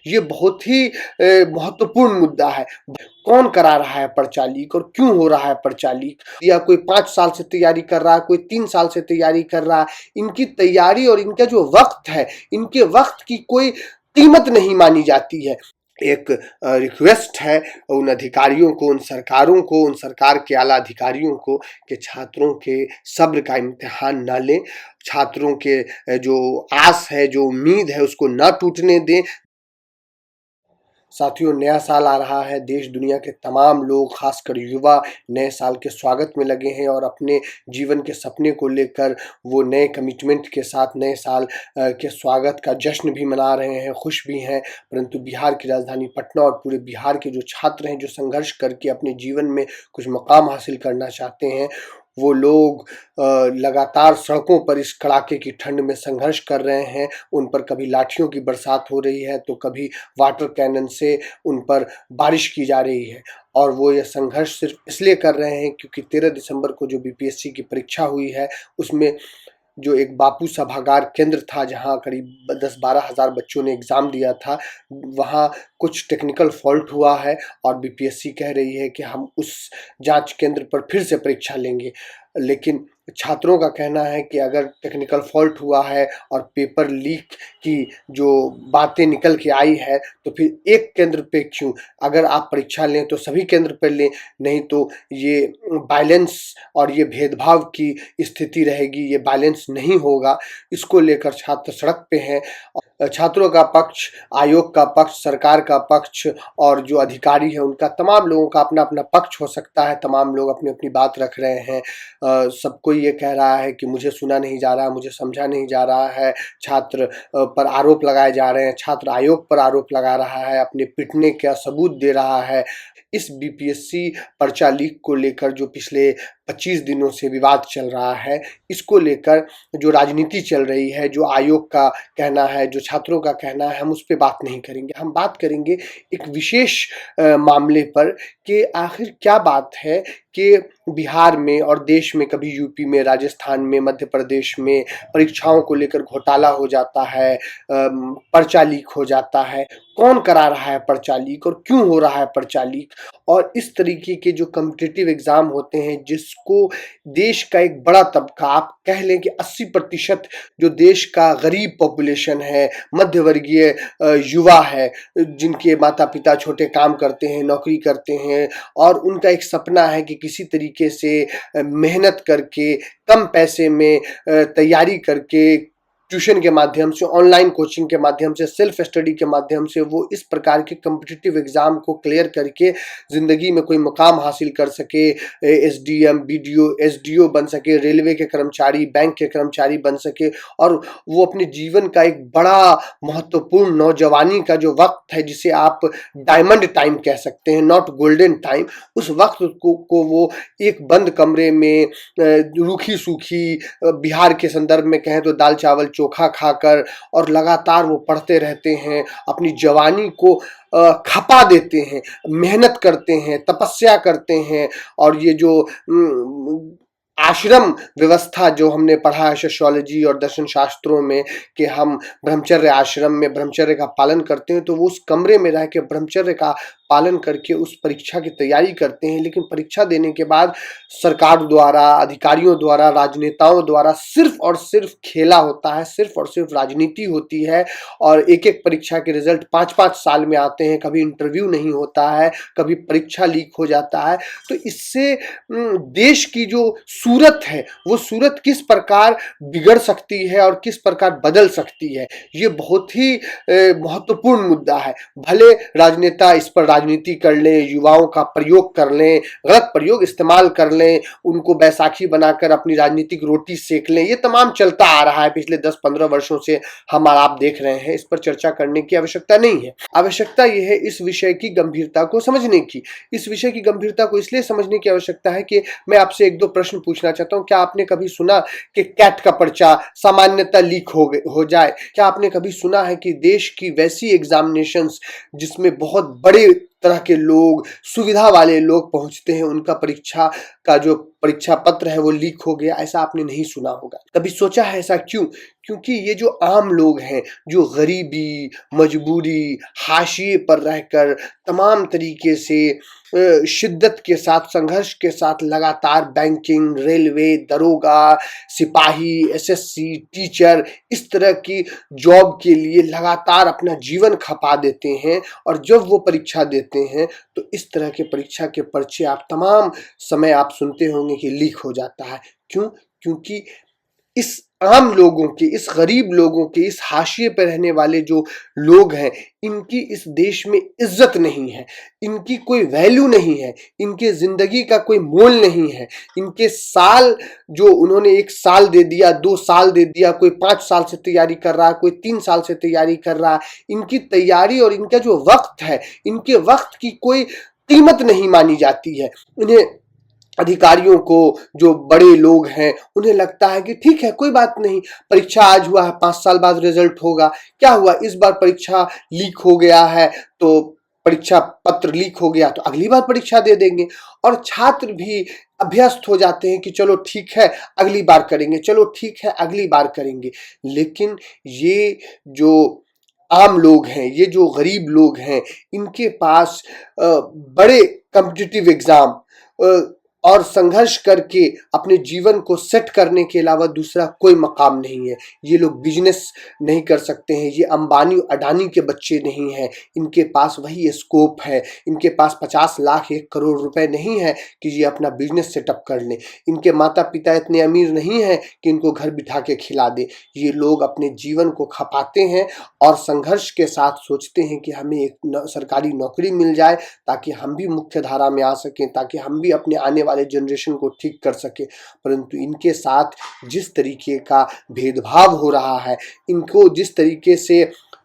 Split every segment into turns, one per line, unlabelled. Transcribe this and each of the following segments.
ये बहुत ही महत्वपूर्ण मुद्दा है। कौन करा रहा है पर्चा लीक और क्यों हो रहा है पर्चा लीक? या कोई 5 साल से तैयारी कर रहा है, कोई 3 साल से तैयारी कर रहा है। इनकी तैयारी और इनका जो वक्त है, इनके वक्त की कोई कीमत नहीं मानी जाती है। एक रिक्वेस्ट है उन अधिकारियों को, उन सरकारों को, उन सरकार के आला अधिकारियों को कि छात्रों के सब्र का इम्तिहान ना लें, छात्रों के जो आस है, जो उम्मीद है, उसको ना टूटने दें। साथियों, नया साल आ रहा है। देश दुनिया के तमाम लोग, खासकर युवा, नए साल के स्वागत में लगे हैं और अपने जीवन के सपने को लेकर वो नए कमिटमेंट के साथ नए साल के स्वागत का जश्न भी मना रहे हैं, खुश भी हैं। परंतु बिहार की राजधानी पटना और पूरे बिहार के जो छात्र हैं, जो संघर्ष करके अपने जीवन में कुछ मुकाम हासिल करना चाहते हैं, वो लोग लगातार सड़कों पर इस कड़ाके की ठंड में संघर्ष कर रहे हैं। उन पर कभी लाठियों की बरसात हो रही है तो कभी वाटर कैनन से उन पर बारिश की जा रही है। और वो ये संघर्ष सिर्फ इसलिए कर रहे हैं क्योंकि 13 दिसंबर को जो बीपीएससी की परीक्षा हुई है, उसमें जो एक बापू सभागार केंद्र था जहां करीब 10-12 हज़ार बच्चों ने एग्ज़ाम दिया था, वहां कुछ टेक्निकल फॉल्ट हुआ है और बीपीएससी कह रही है कि हम उस जांच केंद्र पर फिर से परीक्षा लेंगे। लेकिन छात्रों का कहना है कि अगर टेक्निकल फॉल्ट हुआ है और पेपर लीक की जो बातें निकल के आई है, तो फिर एक केंद्र पे क्यों? अगर आप परीक्षा लें तो सभी केंद्र पर लें, नहीं तो ये बैलेंस और ये भेदभाव की स्थिति रहेगी, ये बैलेंस नहीं होगा। इसको लेकर छात्र सड़क पे हैं। छात्रों का पक्ष, आयोग का पक्ष, सरकार का पक्ष और जो अधिकारी है उनका, तमाम लोगों का अपना अपना पक्ष हो सकता है। तमाम लोग अपनी अपनी बात रख रहे हैं। सब कोई ये कह रहा है कि मुझे सुना नहीं जा रहा, मुझे समझा नहीं जा रहा है। छात्र पर आरोप लगाए जा रहे हैं, छात्र आयोग पर आरोप लगा रहा है, अपने पिटने का सबूत दे रहा है। इस बीपीएससी पर्चा लीक को लेकर जो पिछले 25 दिनों से विवाद चल रहा है, इसको लेकर जो राजनीति चल रही है, जो आयोग का कहना है, जो छात्रों का कहना है, हम उस पर बात नहीं करेंगे। हम बात करेंगे एक विशेष मामले पर कि आखिर क्या बात है कि बिहार में और देश में, कभी यूपी में, राजस्थान में, मध्य प्रदेश में परीक्षाओं को लेकर घोटाला हो जाता है, पर्चा लीक हो जाता है। कौन करा रहा है पर्चा लीक और क्यों हो रहा है पर्चा लीक? और इस तरीके के जो कॉम्पिटिटिव एग्जाम होते हैं, जिसको देश का एक बड़ा तबका, आप कह लें कि 80% जो देश का गरीब पॉपुलेशन है, मध्यवर्गीय युवा है, जिनके माता पिता छोटे काम करते हैं, नौकरी करते हैं और उनका एक सपना है कि किसी तरीके से मेहनत करके, कम पैसे में तैयारी करके, ट्यूशन के माध्यम से, ऑनलाइन कोचिंग के माध्यम से, सेल्फ स्टडी के माध्यम से वो इस प्रकार के कॉम्पिटिटिव एग्जाम को क्लियर करके ज़िंदगी में कोई मुकाम हासिल कर सके, एसडीएम, बीडीओ, एसडीओ बन सके, रेलवे के कर्मचारी, बैंक के कर्मचारी बन सके और वो अपने जीवन का एक बड़ा महत्वपूर्ण नौजवानी का जो वक्त है, जिसे आप डायमंड टाइम कह सकते हैं, नॉट गोल्डन टाइम, उस वक्त को वो एक बंद कमरे में रूखी सूखी, बिहार के संदर्भ में कहें तो दाल चावल चोखा खाकर, और लगातार वो पढ़ते रहते हैं, अपनी जवानी को खपा देते हैं, मेहनत करते हैं, तपस्या करते हैं। और ये जो आश्रम व्यवस्था जो हमने पढ़ा है सोशियोलॉजी और दर्शन शास्त्रों में, कि हम ब्रह्मचर्य आश्रम में ब्रह्मचर्य का पालन करते हैं, तो वो उस कमरे में रह के ब्रह्मचर्य का पालन करके उस परीक्षा की तैयारी करते हैं। लेकिन परीक्षा देने के बाद सरकार द्वारा, अधिकारियों द्वारा, राजनेताओं द्वारा सिर्फ और सिर्फ खेला होता है, सिर्फ और सिर्फ राजनीति होती है। और एक एक परीक्षा के रिजल्ट 5-5 साल में आते हैं, कभी इंटरव्यू नहीं होता है, कभी परीक्षा लीक हो जाता है। तो इससे देश की जो सूरत है, वो सूरत किस प्रकार बिगड़ सकती है और किस प्रकार बदल सकती है, ये बहुत ही महत्वपूर्ण मुद्दा है। भले राजनेता इस पर राजनीति कर लें, युवाओं का प्रयोग कर लें, गलत प्रयोग इस्तेमाल कर लें, उनको बैसाखी बनाकर अपनी राजनीतिक रोटी सेक लें, ये तमाम चलता आ रहा है पिछले 10-15 वर्षों से, हम और आप देख रहे हैं। इस पर चर्चा करने की आवश्यकता नहीं है। आवश्यकता यह है इस विषय की गंभीरता को समझने की। इस विषय की गंभीरता को इसलिए समझने की आवश्यकता है कि मैं आपसे 1-2 प्रश्न पूछना चाहता हूं। क्या आपने कभी सुना कि कैट का पर्चा सामान्यतः लीक हो जाए? क्या आपने कभी सुना है कि देश की वैसी एग्जामिनेशंस जिसमें बहुत बड़े तरह के लोग, सुविधा वाले लोग पहुंचते हैं, उनका परीक्षा का जो परीक्षा पत्र है वो लीक हो गया, ऐसा आपने नहीं सुना होगा। कभी सोचा है ऐसा क्यों? क्योंकि ये जो आम लोग हैं, जो गरीबी, मजबूरी, हाशिए पर रहकर तमाम तरीके से शिद्दत के साथ, संघर्ष के साथ लगातार बैंकिंग, रेलवे, दरोगा, सिपाही, एसएससी, टीचर, इस तरह की जॉब के लिए लगातार अपना जीवन खपा देते हैं, और जब वो परीक्षा देते हैं तो इस तरह के परीक्षा के पर्चे आप तमाम समय आप सुनते होंगे कि लीक हो जाता है। क्यों? क्योंकि इस आम लोगों के, इस गरीब लोगों के, इस हाशिए पे रहने वाले जो लोग हैं, इनकी इस देश में इज्जत नहीं है, इनकी कोई वैल्यू नहीं है, इनके जिंदगी का कोई मोल नहीं है। इनके साल जो उन्होंने 1 साल दे दिया, 2 साल दे दिया, कोई 5 साल से तैयारी कर रहा है, कोई 3 साल से तैयारी कर रहा है, इनकी तैयारी और इनका जो वक्त है, इनके वक्त की कोई कीमत नहीं मानी जाती है। इन्हें अधिकारियों को, जो बड़े लोग हैं, उन्हें लगता है कि ठीक है, कोई बात नहीं, परीक्षा आज हुआ है, 5 साल बाद रिजल्ट होगा, क्या हुआ, इस बार परीक्षा लीक हो गया है तो परीक्षा पत्र लीक हो गया तो अगली बार परीक्षा दे देंगे। और छात्र भी अभ्यस्त हो जाते हैं कि चलो ठीक है, अगली बार करेंगे, चलो ठीक है, अगली बार करेंगे। लेकिन ये जो आम लोग हैं, ये जो गरीब लोग हैं, इनके पास बड़े कॉम्पिटिटिव एग्जाम और संघर्ष करके अपने जीवन को सेट करने के अलावा दूसरा कोई मकाम नहीं है। ये लोग बिजनेस नहीं कर सकते हैं, ये अंबानी अडानी के बच्चे नहीं हैं, इनके पास वही स्कोप है, इनके पास 50 लाख 1 करोड़ रुपए नहीं है कि ये अपना बिजनेस सेटअप कर लें। इनके माता पिता इतने अमीर नहीं हैं कि इनको घर बिठा के खिला दे। ये लोग अपने जीवन को खपाते हैं और संघर्ष के साथ सोचते हैं कि हमें एक सरकारी नौकरी मिल जाए ताकि हम भी मुख्य धारा में आ सकें, ताकि हम भी अपने आने वाले जनरेशन को ठीक कर सके। परंतु इनके साथ जिस तरीके का भेदभाव हो रहा है, इनको जिस तरीके से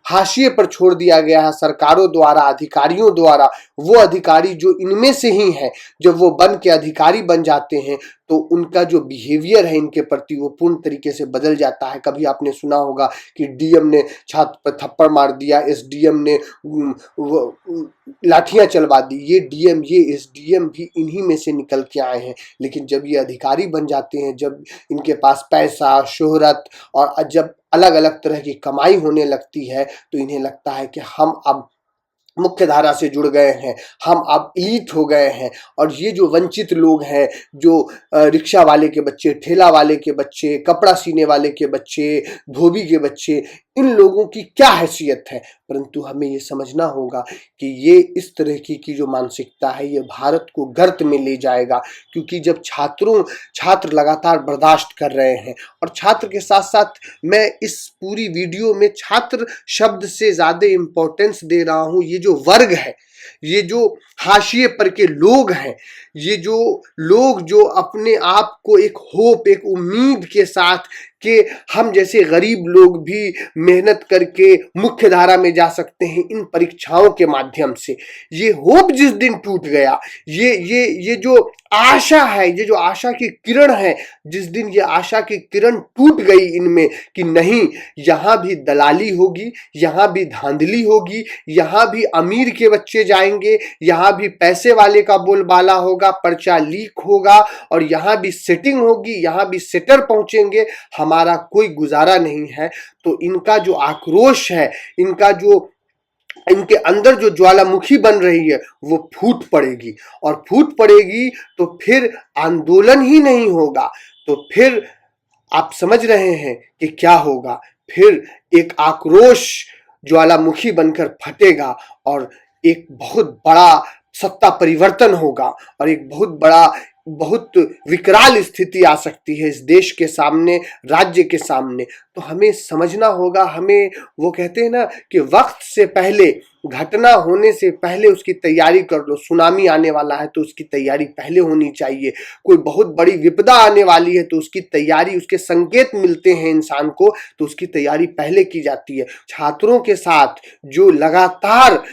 हाशिए पर छोड़ दिया गया है सरकारों द्वारा, अधिकारियों द्वारा, वो अधिकारी जो इनमें से ही हैं, जब वो बन के अधिकारी बन जाते हैं तो उनका जो बिहेवियर है इनके प्रति वो पूर्ण तरीके से बदल जाता है। कभी आपने सुना होगा कि डीएम ने छात्र पर थप्पड़ मार दिया, एसडीएम ने लाठियां चलवा दी। ये डीएम, ये एसडीएम भी इन्हीं में से निकल के आए हैं। लेकिन जब ये अधिकारी बन जाते हैं, जब इनके पास पैसा, शोहरत और जब अलग अलग तरह की कमाई होने लगती है, तो इन्हें लगता है कि हम अब मुख्य धारा से जुड़ गए हैं, हम अब एलीट हो गए हैं। और ये जो वंचित लोग हैं, जो रिक्शा वाले के बच्चे, ठेला वाले के बच्चे, कपड़ा सीने वाले के बच्चे, धोबी के बच्चे, इन लोगों की क्या हैसियत है। परंतु हमें ये समझना होगा कि ये इस तरह की जो मानसिकता है, ये भारत को गर्त में ले जाएगा। क्योंकि जब छात्र लगातार बर्दाश्त कर रहे हैं, और छात्र के साथ साथ मैं इस पूरी वीडियो में छात्र शब्द से ज्यादा इंपॉर्टेंस दे रहा हूं, ये जो वर्ग है, ये जो हाशिए पर के लोग हैं, ये जो लोग जो अपने आप को एक होप, एक उम्मीद के साथ कि हम जैसे गरीब लोग भी मेहनत करके मुख्य धारा में जा सकते हैं इन परीक्षाओं के माध्यम से, ये होप जिस दिन टूट गया, ये जो आशा है, ये जो आशा की किरण है, जिस दिन ये आशा की किरण टूट गई इनमें कि नहीं, यहाँ भी दलाली होगी, यहाँ भी धांधली होगी, यहाँ भी अमीर के बच्चे जाएंगे, यहाँ भी पैसे वाले का बोलबाला होगा, पर्चा लीक होगा, और यहाँ भी सेटिंग होगी, यहाँ भी सेटर पहुंचेंगे, हमारा कोई गुजारा नहीं है। तो इनका जो आक्रोश है, इनके अंदर जो ज्वालामुखी बन रही है, वो फूट पड़ेगी, और फूट पड़ेगी तो फिर आंदोलन ही नहीं होगा, तो फिर आप समझ रहे हैं कि क्या होगा। फिर एक आक्रोश ज्वालामुखी बनकर फटेगा और एक बहुत बड़ा सत्ता परिवर्तन होगा, और एक बहुत विकराल स्थिति आ सकती है इस देश के सामने, राज्य के सामने। तो हमें समझना होगा, हमें, वो कहते हैं ना कि वक्त से पहले, घटना होने से पहले उसकी तैयारी कर लो। सुनामी आने वाला है तो उसकी तैयारी पहले होनी चाहिए। कोई बहुत बड़ी विपदा आने वाली है तो उसकी तैयारी, उसके संकेत मिलते हैं इंसान को तो उसकी तैयारी पहले की जाती है। छात्रों के साथ जो लगातार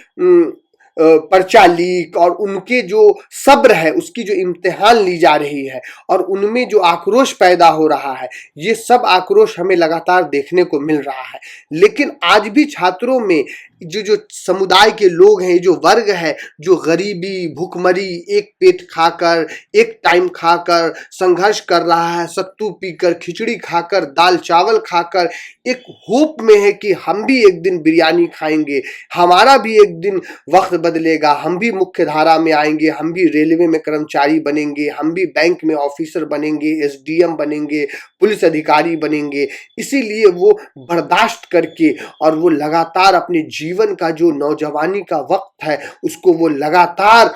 पर्चा लीक और उनके जो सब्र है, उसकी जो इम्तिहान ली जा रही है, और उनमें जो आक्रोश पैदा हो रहा है, ये सब आक्रोश हमें लगातार देखने को मिल रहा है। लेकिन आज भी छात्रों में जो समुदाय के लोग हैं, जो वर्ग है, जो गरीबी भुखमरी एक पेट खाकर, एक टाइम खाकर संघर्ष कर रहा है, सत्तू पीकर, खिचड़ी खाकर, दाल चावल खाकर, एक होप में है कि हम भी एक दिन बिरयानी खाएंगे, हमारा भी एक दिन वक्त बदलेगा, हम भी मुख्य धारा में आएंगे, हम भी रेलवे में कर्मचारी बनेंगे, हम भी बैंक में ऑफिसर बनेंगे, एसडीएम बनेंगे, पुलिस अधिकारी बनेंगे। इसीलिए वो बर्दाश्त करके और वो लगातार अपने जीवन का जो नौजवानी का वक्त है उसको वो लगातार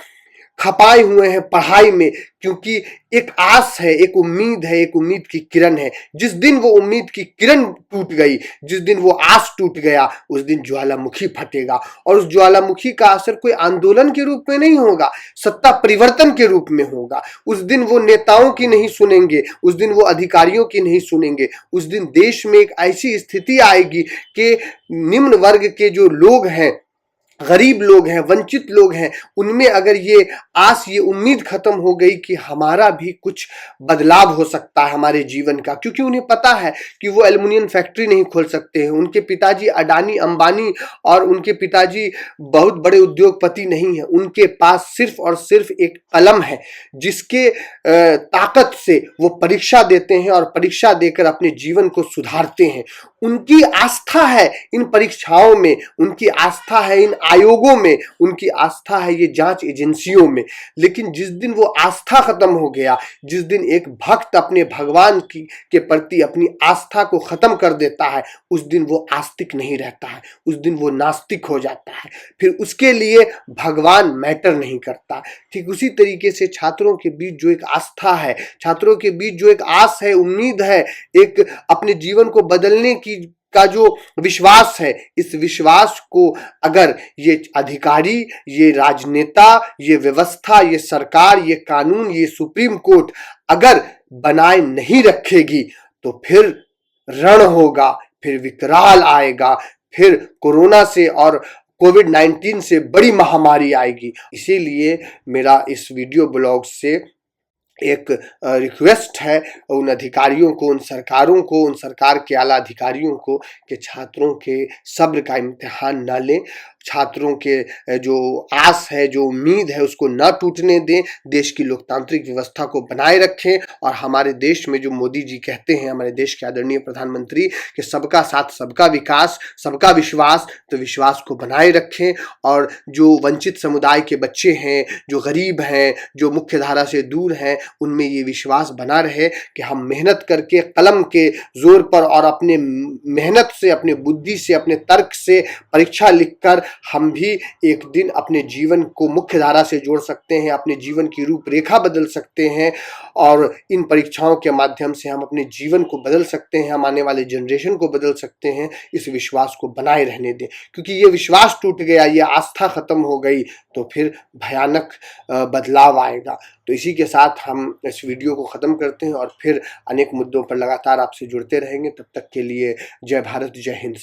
खपाए हुए हैं पढ़ाई में, क्योंकि एक आस है, एक उम्मीद है, एक उम्मीद की किरण है। जिस दिन वो उम्मीद की किरण टूट गई, जिस दिन वो आस टूट गया, उस दिन ज्वालामुखी फटेगा। और उस ज्वालामुखी का असर कोई आंदोलन के रूप में नहीं होगा, सत्ता परिवर्तन के रूप में होगा। उस दिन वो नेताओं की नहीं सुनेंगे, उस दिन वो अधिकारियों की नहीं सुनेंगे। उस दिन देश में एक ऐसी स्थिति आएगी कि निम्न वर्ग के जो लोग हैं, गरीब लोग हैं, वंचित लोग हैं, उनमें अगर ये आस, ये उम्मीद खत्म हो गई कि हमारा भी कुछ बदलाव हो सकता है हमारे जीवन का, क्योंकि उन्हें पता है कि वो एल्युमिनियम फैक्ट्री नहीं खोल सकते हैं, उनके पिताजी अडानी अंबानी और उनके पिताजी बहुत बड़े उद्योगपति नहीं हैं, उनके पास सिर्फ और सिर्फ एक कलम है जिसके ताकत से वो परीक्षा देते हैं और परीक्षा देकर अपने जीवन को सुधारते हैं। उनकी आस्था है इन परीक्षाओं में, उनकी आस्था है इन आयोगों में, उनकी आस्था है ये जांच एजेंसियों में। लेकिन जिस दिन वो आस्था खत्म हो गया, जिस दिन एक भक्त अपने भगवान के प्रति अपनी आस्था को खत्म कर देता है, उस दिन वो आस्तिक नहीं रहता है, उस दिन वो नास्तिक हो जाता है। फिर उसके लिए भगवान मैटर नहीं करता। ठीक उसी तरीके से छात्रों के बीच जो एक आस्था है, छात्रों के बीच जो एक आस है, उम्मीद है, एक अपने जीवन को बदलने का जो विश्वास है, इस विश्वास को अगर ये अधिकारी, ये राजनेता, ये व्यवस्था, ये सरकार, ये कानून, ये सुप्रीम कोर्ट अगर बनाए नहीं रखेगी तो फिर रण होगा, फिर विकराल आएगा, फिर कोरोना से और कोविड-19 से बड़ी महामारी आएगी। इसीलिए मेरा इस वीडियो ब्लॉग से एक रिक्वेस्ट है उन अधिकारियों को, उन सरकारों को, उन सरकार के आला अधिकारियों को कि छात्रों के सब्र का इम्तिहान ना लें, छात्रों के जो आस है, जो उम्मीद है, उसको ना टूटने दें, देश की लोकतांत्रिक व्यवस्था को बनाए रखें। और हमारे देश में जो मोदी जी कहते हैं, हमारे देश के आदरणीय प्रधानमंत्री, कि सबका साथ सबका विकास, सबका विश्वास, तो विश्वास को बनाए रखें। और जो वंचित समुदाय के बच्चे हैं, जो गरीब हैं, जो मुख्य धारा से दूर हैं, उनमें ये विश्वास बना रहे कि हम मेहनत करके कलम के जोर पर और अपने मेहनत से, अपने बुद्धि से, अपने तर्क से परीक्षा लिखकर हम भी एक दिन अपने जीवन को मुख्य धारा से जोड़ सकते हैं, अपने जीवन की रूपरेखा बदल सकते हैं और इन परीक्षाओं के माध्यम से हम अपने जीवन को बदल सकते हैं, हम आने वाले जनरेशन को बदल सकते हैं। इस विश्वास को बनाए रहने दें, क्योंकि ये विश्वास टूट गया, ये आस्था खत्म हो गई तो फिर भयानक बदलाव आएगा। तो इसी के साथ हम इस वीडियो को ख़त्म करते हैं और फिर अनेक मुद्दों पर लगातार आपसे जुड़ते रहेंगे। तब तक के लिए जय भारत, जय हिंद।